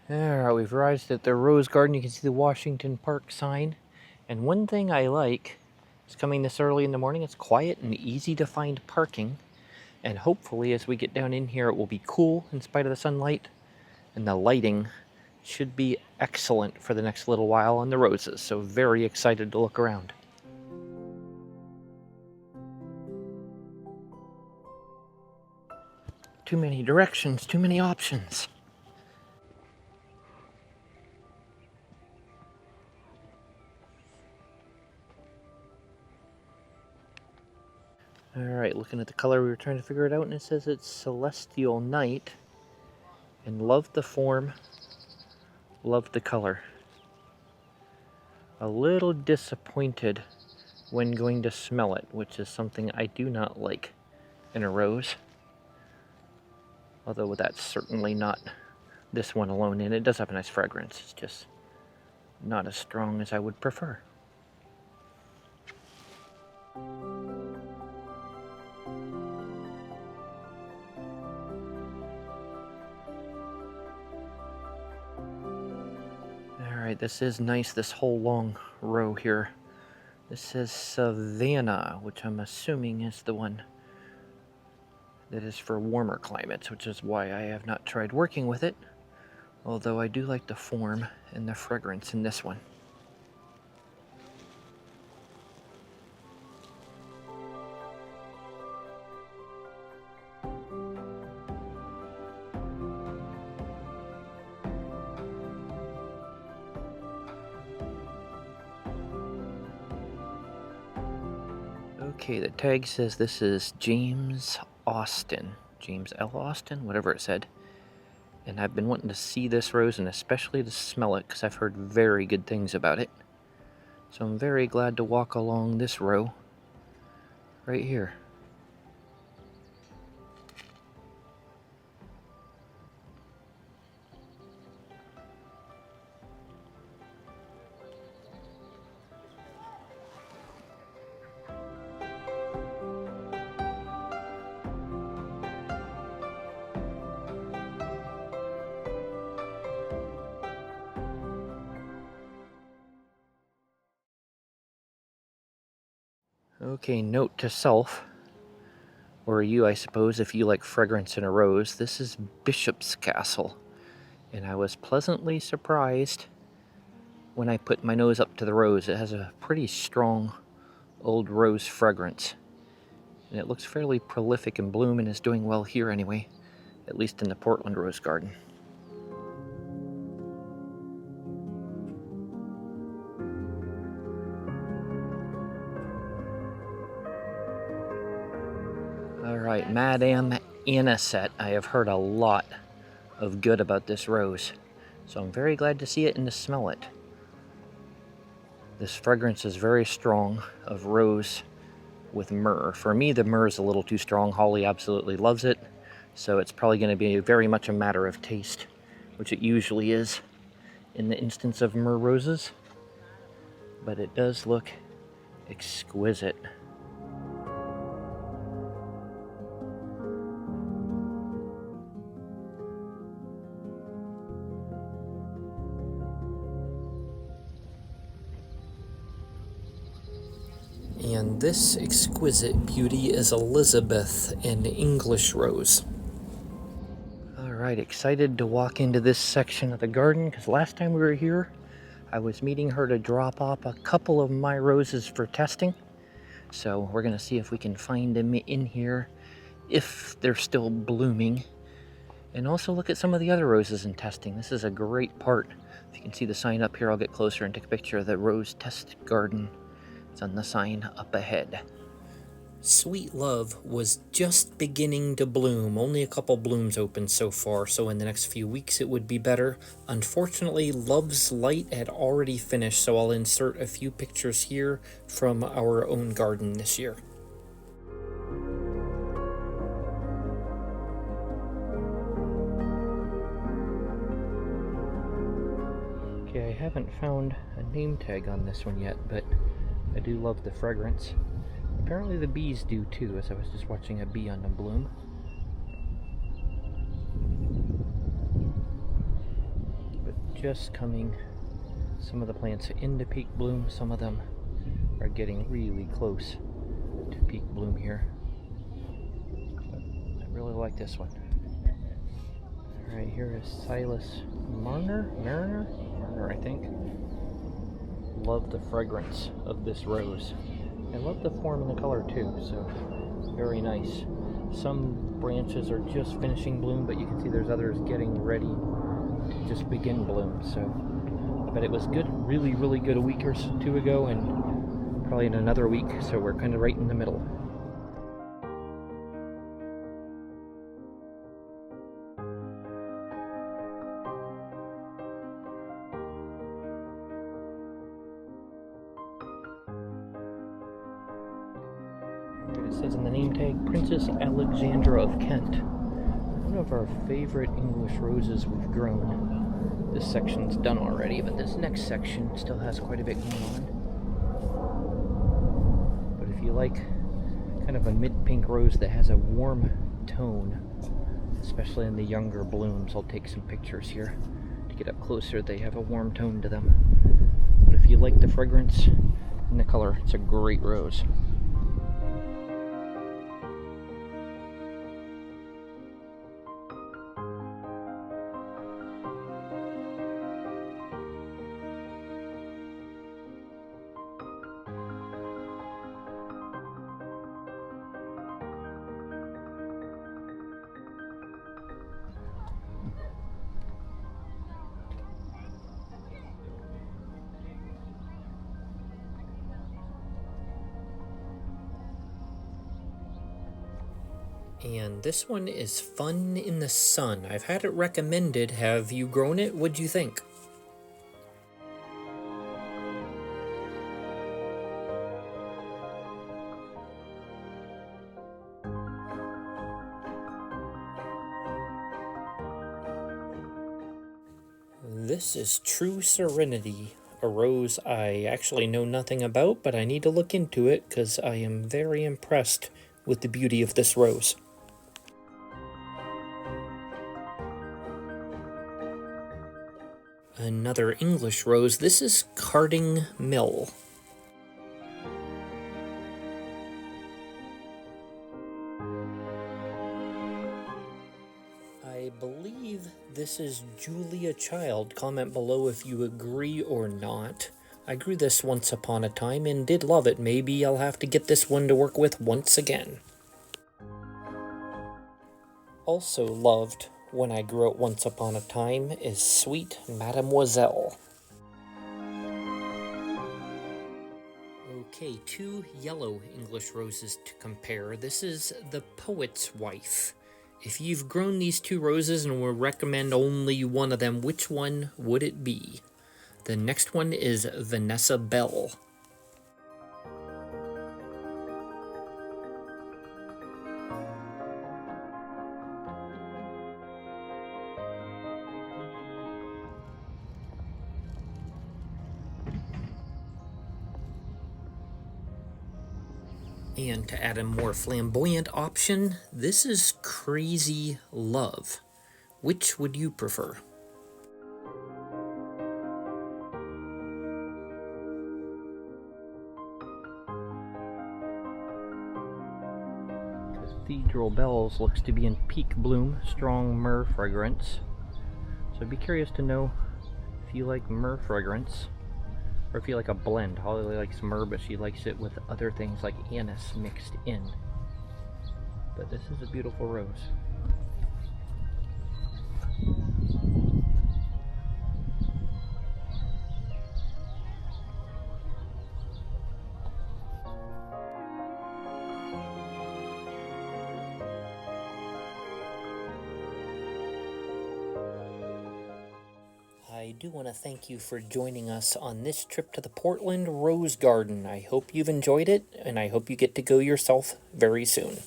Alright, we've arrived at the Rose Garden. You can see the Washington Park sign. And one thing I like is coming this early in the morning. It's quiet and easy to find parking. And hopefully as we get down in here it will be cool in spite of the sunlight. And the lighting should be excellent for the next little while on the roses. So very excited to look around. Too many directions, too many options. Alright, looking at the color, we were trying to figure it out, and it says it's Celestial Night. And love the form, love the color. A little disappointed when going to smell it, which is something I do not like in a rose. Although that's certainly not this one alone, and it does have a nice fragrance. It's just not as strong as I would prefer. Alright, this is nice, this whole long row here. This says Savannah, which I'm assuming is the one that is for warmer climates, which is why I have not tried working with it. Although I do like the form and the fragrance in this one. Okay, the tag says this is James Austin. James L. Austin, whatever it said. And I've been wanting to see this rose and especially to smell it because I've heard very good things about it. So I'm very glad to walk along this row right here. Okay, note to self, or you I suppose if you like fragrance in a rose, this is Bishop's Castle. And I was pleasantly surprised when I put my nose up to the rose. It has a pretty strong old rose fragrance. And it looks fairly prolific in bloom and is doing well here anyway, at least in the Portland Rose Garden. Alright, Madame Anisette. I have heard a lot of good about this rose, so I'm very glad to see it and to smell it. This fragrance is very strong of rose with myrrh. For me, the myrrh is a little too strong. Holly absolutely loves it, so it's probably going to be very much a matter of taste, which it usually is in the instance of myrrh roses. But it does look exquisite. And this exquisite beauty is Elizabeth, an English rose. Alright, excited to walk into this section of the garden because last time we were here, I was meeting her to drop off a couple of my roses for testing. So we're going to see if we can find them in here, if they're still blooming. And also look at some of the other roses in testing. This is a great part. If you can see the sign up here, I'll get closer and take a picture of the rose test garden. It's on the sign up ahead. Sweet Love was just beginning to bloom. Only a couple blooms open so far, so in the next few weeks it would be better. Unfortunately, Love's Light had already finished, so I'll insert a few pictures here from our own garden this year. Okay, I haven't found a name tag on this one yet, but I do love the fragrance. Apparently the bees do too, as I was just watching a bee on the bloom. just coming, some of the plants into peak bloom, some of them are getting really close to peak bloom here. But I really like this one. Alright, here is Silas Marner, I think. Love the fragrance of this rose. I love the form and the color too, so very nice. Some branches are just finishing bloom, but you can see there's others getting ready to just begin bloom. So, but it was good, really good a week or two ago, and probably in another week, so we're kind of right in the middle. It says in the name tag, Princess Alexandra of Kent. One of our favorite English roses we've grown. This section's done already, but this next section still has quite a bit going on. But if you like kind of a mid-pink rose that has a warm tone, especially in the younger blooms, I'll take some pictures here to get up closer. They have a warm tone to them. But if you like the fragrance and the color, it's a great rose. And this one is Fun in the Sun. I've had it recommended. Have you grown it? What'd you think? This is True Serenity, a rose I actually know nothing about, but I need to look into it because I am very impressed with the beauty of this rose. Another English rose. This is Carding Mill. I believe this is Julia Child. Comment below if you agree or not. I grew this once upon a time and did love it. Maybe I'll have to get this one to work with once again. Also loved when I grew it once upon a time is Sweet Mademoiselle. Okay, two yellow English roses to compare. This is The Poet's Wife. If you've grown these two roses and would recommend only one of them, which one would it be? The next one is Vanessa Bell. And to add a more flamboyant option, this is Crazy Love. Which would you prefer? Cathedral Bells looks to be in peak bloom, strong myrrh fragrance. So I'd be curious to know if you like myrrh fragrance, or if you like a blend. Holly likes myrrh, but she likes it with other things like anise mixed in. But this is a beautiful rose. I do want to thank you for joining us on this trip to the Portland Rose Garden. I hope you've enjoyed it, and I hope you get to go yourself very soon.